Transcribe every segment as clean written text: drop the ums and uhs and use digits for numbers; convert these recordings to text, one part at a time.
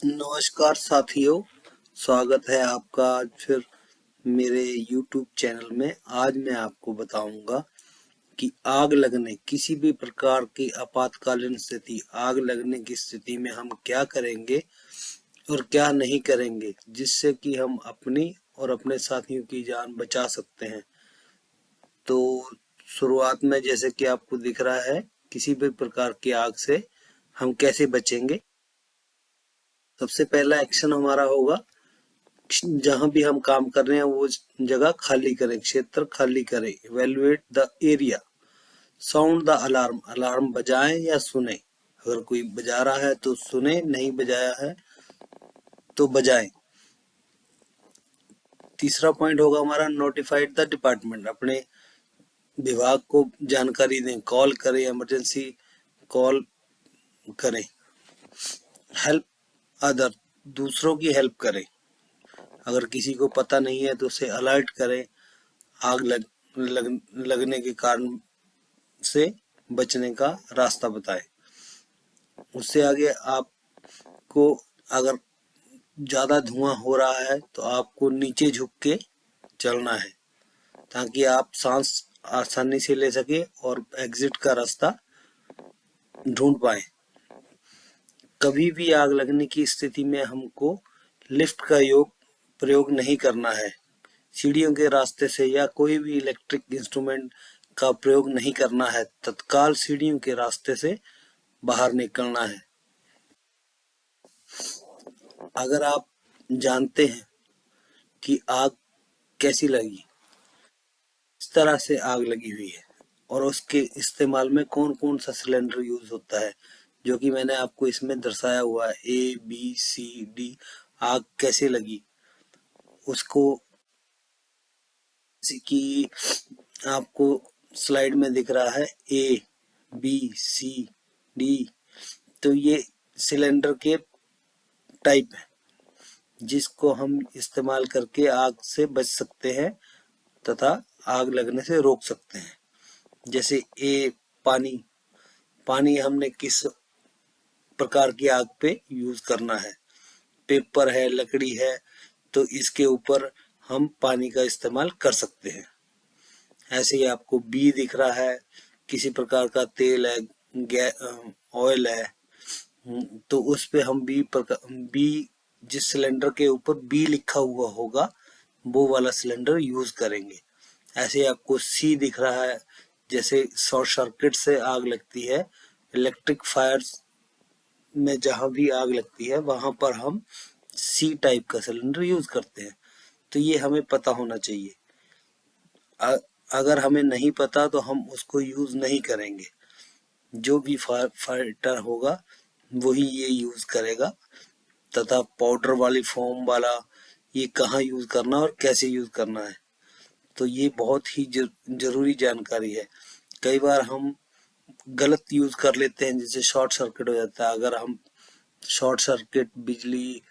नमस्कार साथियों, स्वागत है आपका आज फिर मेरे YouTube चैनल में। आज मैं आपको बताऊंगा कि आग लगने किसी भी प्रकार की आपातकालीन स्थिति, आग लगने की स्थिति में हम क्या करेंगे और क्या नहीं करेंगे, जिससे कि हम अपनी और अपने साथियों की जान बचा सकते हैं। तो शुरुआत में जैसे कि आपको दिख रहा है, किसी भी प्रकार की आग से हम कैसे बचेंगे। सबसे पहला एक्शन हमारा होगा, जहां भी हम काम कर रहे हैं वो जगह खाली करें, क्षेत्र खाली करें। Evaluate the area, sound the alarm, alarm बजाएं या सुने। अगर कोई बजा रहा है तो सुने, नहीं बजाया है तो बजाएं। तीसरा पॉइंट होगा हमारा, नोटिफाइड द डिपार्टमेंट, अपने विभाग को जानकारी दें, कॉल करें, इमरजेंसी कॉल करें। हेल्प अदर, दूसरों की हेल्प करें। अगर किसी को पता नहीं है तो उसे अलर्ट करें, आग लगने के कारण से बचने का रास्ता बताएं। उससे आगे आपको, अगर ज्यादा धुआं हो रहा है तो आपको नीचे झुक के चलना है, ताकि आप सांस आसानी से ले सके और एग्जिट का रास्ता ढूंढ पाए। कभी भी आग लगने की स्थिति में हमको लिफ्ट का प्रयोग नहीं करना है। सीढ़ियों के रास्ते से या कोई भी इलेक्ट्रिक इंस्ट्रूमेंट का प्रयोग नहीं करना है। तत्काल सीढ़ियों के रास्ते से बाहर निकलना है। अगर आप जानते हैं कि आग कैसी लगी, इस तरह से आग लगी हुई है और उसके इस्तेमाल में कौन कौन सा सिलेंडर यूज होता है, जो कि मैंने आपको इसमें दर्शाया हुआ है, ABCD, आग कैसे लगी उसको, जैसे कि आपको स्लाइड में दिख रहा है ABCD, तो ये सिलेंडर के टाइप है जिसको हम इस्तेमाल करके आग से बच सकते हैं तथा आग लगने से रोक सकते हैं। जैसे पानी, पानी हमने किस प्रकार की आग पे यूज करना है। पेपर है, लकड़ी है, तो इसके ऊपर हम पानी का इस्तेमाल कर सकते हैं। ऐसे ही आपको बी दिख रहा है, किसी प्रकार का तेल है, ऑयल है, तो उस पे हम बी, जिस सिलेंडर के ऊपर बी लिखा हुआ होगा वो वाला सिलेंडर यूज करेंगे। ऐसे आपको सी दिख रहा है, जैसे शॉर्ट सर्किट से आग लगती है, इलेक्ट्रिक फायर्स में जहां भी आग लगती है वहां पर हम सी टाइप का सिलेंडर यूज करते हैं। तो ये हमें पता होना चाहिए। अगर हमें नहीं पता तो हम उसको यूज नहीं करेंगे। जो भी फाइटर होगा वही ये यूज करेगा। तथा पाउडर वाली फॉर्म वाला, ये कहाँ यूज करना और कैसे यूज करना है, तो ये बहुत ही जरूरी जानकारी है। कई बार हम गलत यूज कर लेते हैं, जिससे शॉर्ट सर्किट हो जाता है। अगर हम शॉर्ट सर्किट बिजली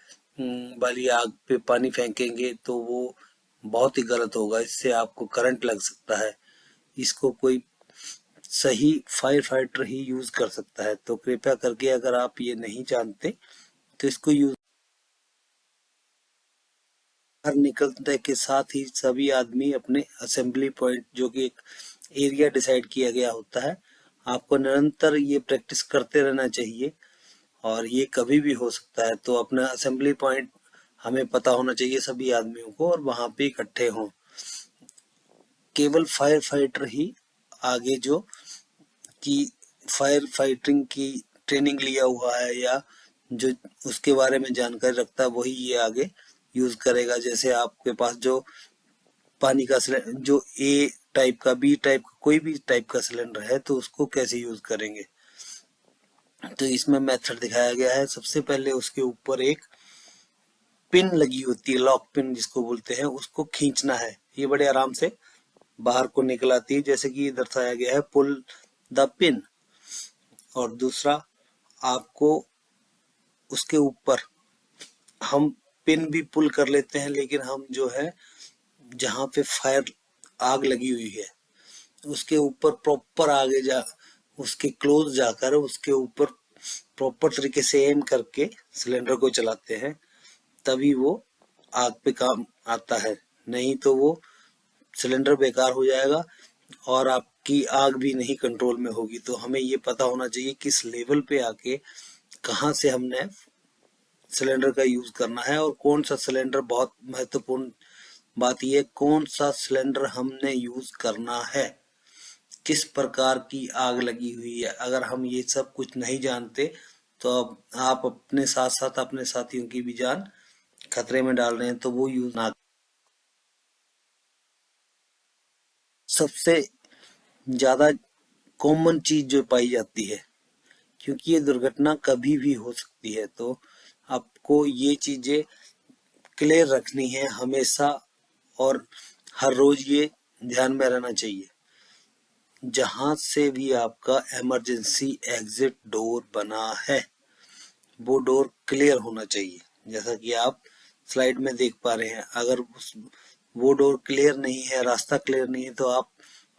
वाली आग पे पानी फेंकेंगे तो वो बहुत ही गलत होगा, इससे आपको करंट लग सकता है। इसको कोई सही फायर फाइटर ही यूज कर सकता है। तो कृपया करके, अगर आप ये नहीं जानते तो इसको यूज, बाहर निकलने के साथ ही सभी आदमी अपने असेंबली पॉइंट, जो कि एक एरिया डिसाइड किया गया होता है, आपको निरंतर ये प्रैक्टिस करते रहना चाहिए और ये कभी भी हो सकता है। तो अपना असेंबली पॉइंट हमें पता होना चाहिए सभी आदमियों को, और वहां पे इकट्ठे हों। केवल फायर फाइटर ही आगे, जो कि फायर फाइटिंग की ट्रेनिंग लिया हुआ है या जो उसके बारे में जानकारी रखता है, वही ये आगे यूज करेगा। जैसे आपके पास जो पानी का सिलेंडर, जो ए टाइप का, बी टाइप का, कोई भी टाइप का सिलेंडर है, तो उसको कैसे यूज करेंगे। तो इसमें मेथड दिखाया गया है। सबसे पहले उसके ऊपर एक पिन लगी होती है, लॉक पिन जिसको बोलते हैं, उसको खींचना है। ये बड़े आराम से बाहर को निकल आती है, जैसे कि दर्शाया गया है, पुल द पिन। और दूसरा, आपको उसके ऊपर, हम पिन भी पुल कर लेते हैं, लेकिन हम जो है, जहां पे फायर आग लगी हुई है उसके ऊपर प्रॉपर आगे जा, उसके क्लोज जाकर उसके ऊपर प्रॉपर तरीके से एम करके सिलेंडर को चलाते हैं तभी वो आग पे काम आता है, नहीं तो वो सिलेंडर बेकार हो जाएगा और आपकी आग भी नहीं कंट्रोल में होगी। तो हमें ये पता होना चाहिए किस लेवल पे आके कहाँ से हमने सिलेंडर का यूज करना है और कौन सा सिलेंडर। बहुत महत्वपूर्ण बात यह कौन सा सिलेंडर हमने यूज करना है, किस प्रकार की आग लगी हुई है। अगर हम ये सब कुछ नहीं जानते तो अब आप अपने साथ साथ अपने साथियों की भी जान खतरे में डाल रहे हैं, तो वो यूज ना। सबसे ज्यादा कॉमन चीज जो पाई जाती है, क्योंकि ये दुर्घटना कभी भी हो सकती है, तो आपको ये चीजें क्लियर रखनी है हमेशा और हर रोज ये ध्यान में रहना चाहिए। जहां से भी आपका इमरजेंसी एग्जिट डोर बना है वो डोर क्लियर होना चाहिए। जैसा कि आप स्लाइड में देख पा रहे हैं, अगर वो डोर क्लियर नहीं है, रास्ता क्लियर नहीं है, तो आप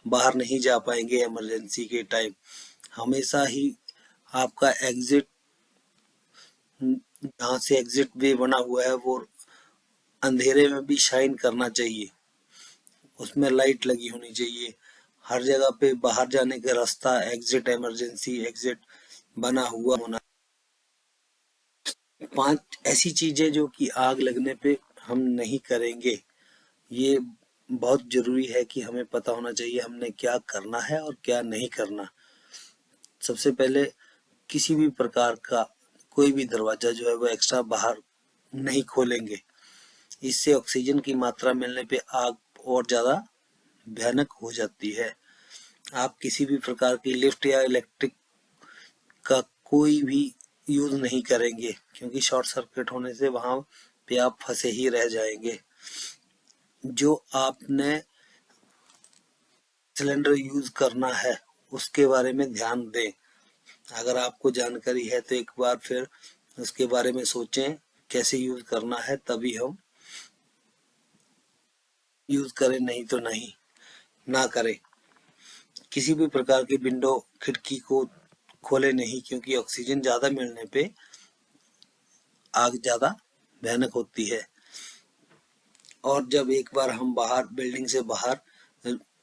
बाहर नहीं जा पाएंगे इमरजेंसी के टाइम। हमेशा ही आपका एग्जिट, जहाँ से एग्जिट वे बना हुआ है वो अंधेरे में भी शाइन करना चाहिए, उसमें लाइट लगी होनी चाहिए। हर जगह पे बाहर जाने का रास्ता एग्जिट, इमरजेंसी एग्जिट बना हुआ होना। 5 ऐसी चीजें जो कि आग लगने पे हम नहीं करेंगे, ये बहुत जरूरी है कि हमें पता होना चाहिए हमने क्या करना है और क्या नहीं करना। सबसे पहले किसी भी प्रकार का कोई भी दरवाजा जो है वो एक्स्ट्रा बाहर नहीं खोलेंगे, इससे ऑक्सीजन की मात्रा मिलने पे आग और ज्यादा भयानक हो जाती है। आप किसी भी प्रकार की लिफ्ट या इलेक्ट्रिक का कोई भी यूज नहीं करेंगे, क्योंकि शॉर्ट सर्किट होने से वहां पे आप फंसे ही रह जाएंगे। जो आपने सिलेंडर यूज करना है उसके बारे में ध्यान दें। अगर आपको जानकारी है तो एक बार फिर उसके बारे में सोचें कैसे यूज करना है, तभी हम यूज करें, नहीं तो नहीं ना करें। किसी भी प्रकार की विंडो खिड़की को खोले नहीं, क्योंकि ऑक्सीजन ज्यादा मिलने पे आग ज्यादा भयानक होती है। और जब एक बार हम बाहर बिल्डिंग से बाहर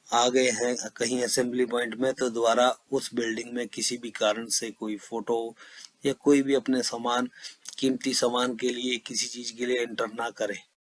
आ गए हैं कहीं असेंबली पॉइंट में, तो दोबारा उस बिल्डिंग में किसी भी कारण से कोई फोटो या कोई भी अपने सामान, कीमती सामान के लिए किसी चीज के लिए एंटर ना करें।